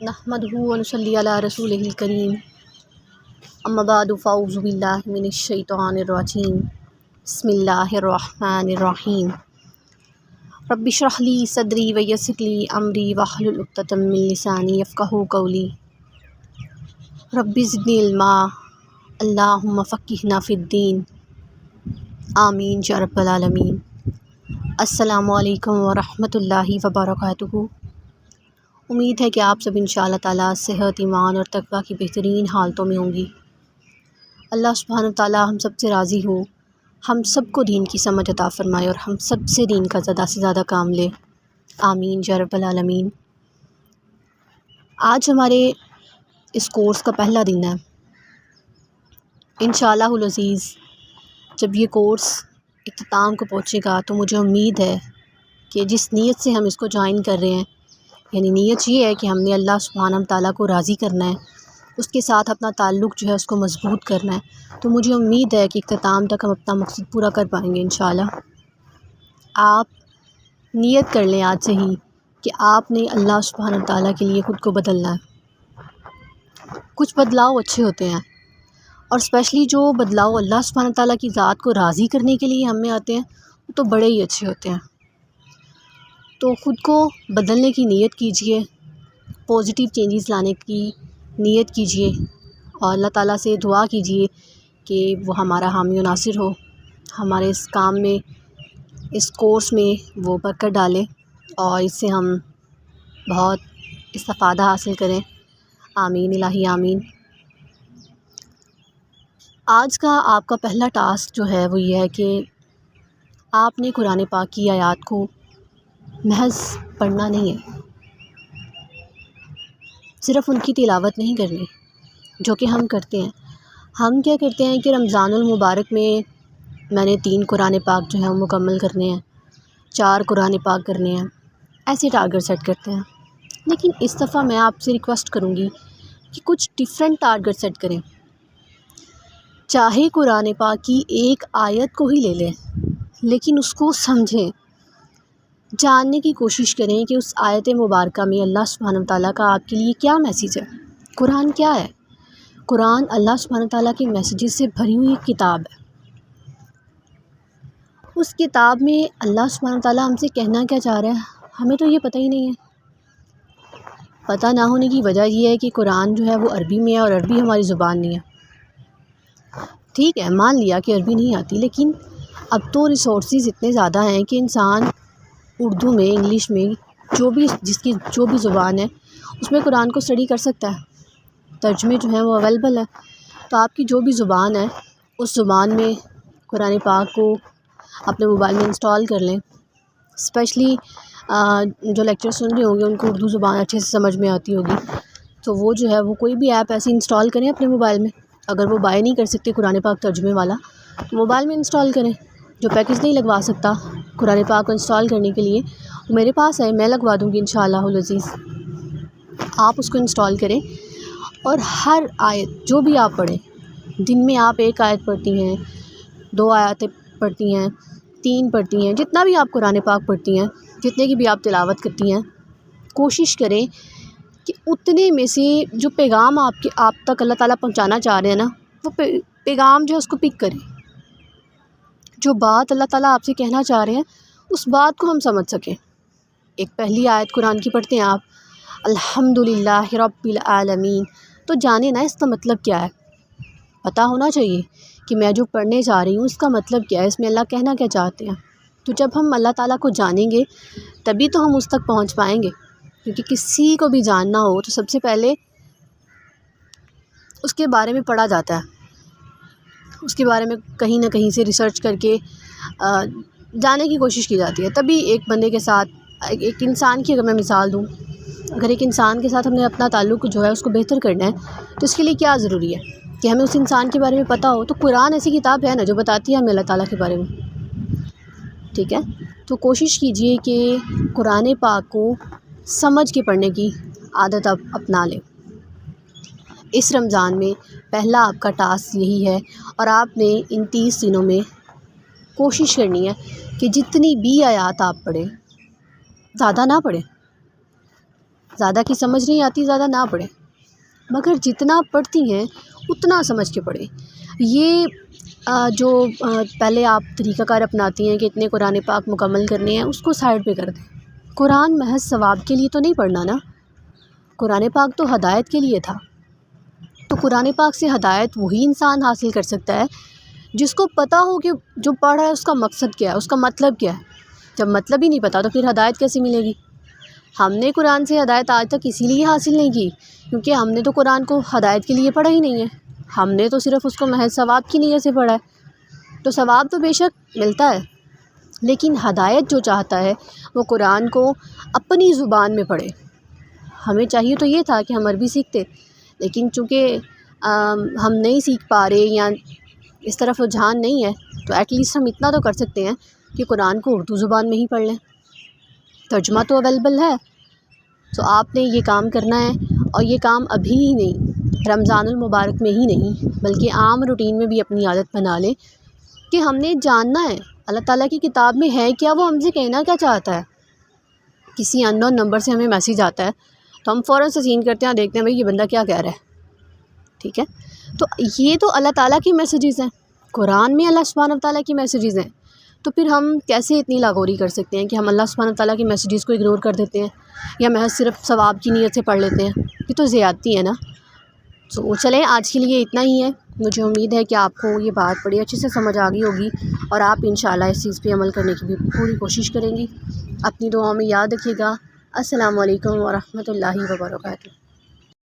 نحمدہ و نصلی علی رسولہ الکریم، اما بعد فاعوذ باللہ من الشیطان الرجیم، بسم اللہ الرحمن الرحیم۔ رب اشرح لی صدری ویسر لی امری واحلل عقدۃ من لسانی یفقہوا قولی۔ رب زدنی علما، اللہم فقہنا فی الدین، آمین یا رب العالمین۔ السلام علیکم ورحمۃ اللہ وبرکاتہ۔ امید ہے کہ آپ سب انشاءاللہ تعالیٰ صحت، ایمان اور تقویٰ کی بہترین حالتوں میں ہوں گی۔ اللہ سبحانہ وتعالیٰ ہم سب سے راضی ہو، ہم سب کو دین کی سمجھ عطا فرمائے اور ہم سب سے دین کا زیادہ سے زیادہ کام لے، آمین یا رب العالمین۔ آج ہمارے اس کورس کا پہلا دن ہے۔ انشاءاللہ العزیز جب یہ کورس اختتام کو پہنچے گا تو مجھے امید ہے کہ جس نیت سے ہم اس کو جوائن کر رہے ہیں، یعنی نیت یہ ہے کہ ہم نے اللہ سبحانہ وتعالیٰ کو راضی کرنا ہے، اس کے ساتھ اپنا تعلق جو ہے اس کو مضبوط کرنا ہے، تو مجھے امید ہے کہ اختتام تک ہم اپنا مقصد پورا کر پائیں گے انشاءاللہ۔ آپ نیت کر لیں آج سے ہی کہ آپ نے اللہ سبحانہ وتعالیٰ کے لیے خود کو بدلنا ہے۔ کچھ بدلاؤ اچھے ہوتے ہیں، اور اسپیشلی جو بدلاؤ اللہ سبحانہ وتعالیٰ کی ذات کو راضی کرنے کے لیے ہم میں آتے ہیں وہ تو بڑے ہی اچھے ہوتے ہیں۔ تو خود کو بدلنے کی نیت کیجئے، پازیٹیو چینجز لانے کی نیت کیجئے، اور اللہ تعالیٰ سے دعا کیجئے کہ وہ ہمارا حامی و ناصر ہو، ہمارے اس کام میں، اس کورس میں وہ برکت ڈالے اور اس سے ہم بہت استفادہ حاصل کریں، آمین الہی آمین۔ آج کا آپ کا پہلا ٹاسک جو ہے وہ یہ ہے کہ آپ نے قرآن پاک کی آیات کو محض پڑھنا نہیں ہے، صرف ان کی تلاوت نہیں کرنی جو کہ ہم کرتے ہیں۔ ہم کیا کرتے ہیں کہ رمضان المبارک میں نے 3 قرآن پاک جو ہیں وہ مکمل کرنے ہیں، 4 قرآن پاک کرنے ہیں، ایسے ٹارگٹ سیٹ کرتے ہیں۔ لیکن اس دفعہ میں آپ سے ریکویسٹ کروں گی کہ کچھ ڈیفرنٹ ٹارگٹ سیٹ کریں، چاہے قرآن پاک کی ایک آیت کو ہی لے لیں، لیکن اس کو سمجھیں، جاننے کی کوشش کریں کہ اس آیت مبارکہ میں اللہ سبحانہ وتعالیٰ کا آپ کے لیے کیا میسیج ہے۔ قرآن کیا ہے؟ قرآن اللہ سبحانہ وتعالیٰ کے میسیجز سے بھری ہوئی کتاب ہے۔ اس کتاب میں اللہ سبحانہ وتعالیٰ ہم سے کہنا کیا چاہ رہا ہے ہمیں تو یہ پتہ ہی نہیں ہے۔ پتہ نہ ہونے کی وجہ یہ ہے کہ قرآن جو ہے وہ عربی میں ہے اور عربی ہماری زبان نہیں ہے۔ ٹھیک ہے، مان لیا کہ عربی نہیں آتی، لیکن اب تو ریسورسز اتنے زیادہ ہیں کہ انسان اردو میں، انگلش میں، جس کی جو بھی زبان ہے اس میں قرآن کو اسٹڈی کر سکتا ہے۔ ترجمے جو ہیں وہ اویلیبل ہیں، تو آپ کی جو بھی زبان ہے اس زبان میں قرآن پاک کو اپنے موبائل میں انسٹال کر لیں۔ اسپیشلی جو لیکچر سن رہے ہوں گے ان کو اردو زبان اچھے سے سمجھ میں آتی ہوگی، تو وہ جو ہے وہ کوئی بھی ایپ ایسی انسٹال کریں اپنے موبائل میں۔ اگر وہ بائی نہیں کر سکتے قرآن پاک ترجمے والا تو موبائل میں انسٹال کریں۔ جو پیکج نہیں لگوا سکتا قرآن پاک کو انسٹال کرنے کے لیے، وہ میرے پاس ہے، میں لگوا دوں گی انشاءاللہ العزیز۔ آپ اس کو انسٹال کریں اور ہر آیت جو بھی آپ پڑھیں، دن میں آپ 1 آیت پڑھتی ہیں، 2 آیتیں پڑھتی ہیں، 3 پڑھتی ہیں، جتنا بھی آپ قرآن پاک پڑھتی ہیں، جتنے کی بھی آپ تلاوت کرتی ہیں، کوشش کریں کہ اتنے میں سے جو پیغام آپ تک اللہ تعالیٰ پہنچانا چاہ رہے ہیں نا، وہ پیغام جو ہے اس کو پک کریں۔ جو بات اللہ تعالیٰ آپ سے کہنا چاہ رہے ہیں اس بات کو ہم سمجھ سکیں۔ ایک پہلی آیت قرآن کی پڑھتے ہیں آپ، الحمدللہ رب العالمین، تو جانیں نا اس کا مطلب کیا ہے، پتہ ہونا چاہیے کہ میں جو پڑھنے جا رہی ہوں اس کا مطلب کیا ہے، اس میں اللہ کہنا کیا چاہتے ہیں۔ تو جب ہم اللہ تعالیٰ کو جانیں گے تبھی تو ہم اس تک پہنچ پائیں گے، کیونکہ کسی کو بھی جاننا ہو تو سب سے پہلے اس کے بارے میں پڑھا جاتا ہے، اس کے بارے میں کہیں نہ کہیں سے ریسرچ کر کے جاننے کی کوشش کی جاتی ہے، تبھی ایک بندے کے ساتھ، ایک انسان کی اگر میں مثال دوں، اگر ایک انسان کے ساتھ ہم نے اپنا تعلق جو ہے اس کو بہتر کرنا ہے تو اس کے لیے کیا ضروری ہے کہ ہمیں اس انسان کے بارے میں پتہ ہو۔ تو قرآن ایسی کتاب ہے نا جو بتاتی ہے ہمیں اللہ تعالیٰ کے بارے میں، ٹھیک ہے۔ تو کوشش کیجئے کہ قرآن پاک کو سمجھ کے پڑھنے کی عادت آپ اپنا لیں۔ اس رمضان میں پہلا آپ کا ٹاسک یہی ہے، اور آپ نے ان 30 دنوں میں کوشش کرنی ہے کہ جتنی بھی آیات آپ پڑھیں، زیادہ نہ پڑھیں، زیادہ کی سمجھ نہیں آتی زیادہ نہ پڑھیں، مگر جتنا پڑھتی ہیں اتنا سمجھ کے پڑھیں۔ یہ جو پہلے آپ طریقہ کار اپناتی ہیں کہ اتنے قرآن پاک مکمل کرنے ہیں، اس کو سائڈ پہ کر دیں۔ قرآن محض ثواب کے لیے تو نہیں پڑھنا نا، قرآن پاک تو ہدایت کے لیے تھا۔ تو قرآن پاک سے ہدایت وہی انسان حاصل کر سکتا ہے جس کو پتہ ہو کہ جو پڑھ رہا ہے اس کا مقصد کیا ہے، اس کا مطلب کیا ہے۔ جب مطلب ہی نہیں پتہ تو پھر ہدایت کیسے ملے گی؟ ہم نے قرآن سے ہدایت آج تک اسی لیے حاصل نہیں کی کیونکہ ہم نے تو قرآن کو ہدایت کے لیے پڑھا ہی نہیں ہے، ہم نے تو صرف اس کو محض ثواب کی نیت سے پڑھا ہے۔ تو ثواب تو بے شک ملتا ہے، لیکن ہدایت جو چاہتا ہے وہ قرآن کو اپنی زبان میں پڑھے۔ ہمیں چاہیے تو یہ تھا کہ ہم عربی سیکھتے، لیکن چونکہ ہم نہیں سیکھ پا رہے یا اس طرف رجحان نہیں ہے، تو ایٹ لیسٹ ہم اتنا تو کر سکتے ہیں کہ قرآن کو اردو زبان میں ہی پڑھ لیں، ترجمہ تو اویلیبل ہے۔ تو آپ نے یہ کام کرنا ہے، اور یہ کام ابھی ہی نہیں، رمضان المبارک میں ہی نہیں بلکہ عام روٹین میں بھی اپنی عادت بنا لیں کہ ہم نے جاننا ہے اللہ تعالیٰ کی کتاب میں ہے کیا، وہ ہم سے کہنا کیا چاہتا ہے۔ کسی ان نون نمبر سے ہمیں میسیج آتا ہے تو ہم فوراً سے سین کرتے ہیں، دیکھتے ہیں بھئی یہ بندہ کیا کہہ رہا ہے، ٹھیک ہے۔ تو یہ تو اللہ تعالیٰ کی میسیجز ہیں، قرآن میں اللہ سبحانہ و تعالیٰ کی میسیجز ہیں، تو پھر ہم کیسے اتنی لاغوری کر سکتے ہیں کہ ہم اللہ سبحانہ و تعالیٰ کی میسیجز کو اگنور کر دیتے ہیں یا محض صرف ثواب کی نیت سے پڑھ لیتے ہیں؟ یہ تو زیادتی ہے نا۔ تو چلیں آج کے لیے اتنا ہی ہے۔ مجھے امید ہے کہ آپ کو یہ بات بڑی اچھے سے سمجھ آ گئی ہوگی اور آپ انشاءاللہ اس چیز پہ عمل کرنے کی بھی پوری کوشش کریں گی۔ اپنی دعاؤں میں یاد رکھیے گا۔ السلام علیکم ورحمۃ اللہ وبرکاتہ۔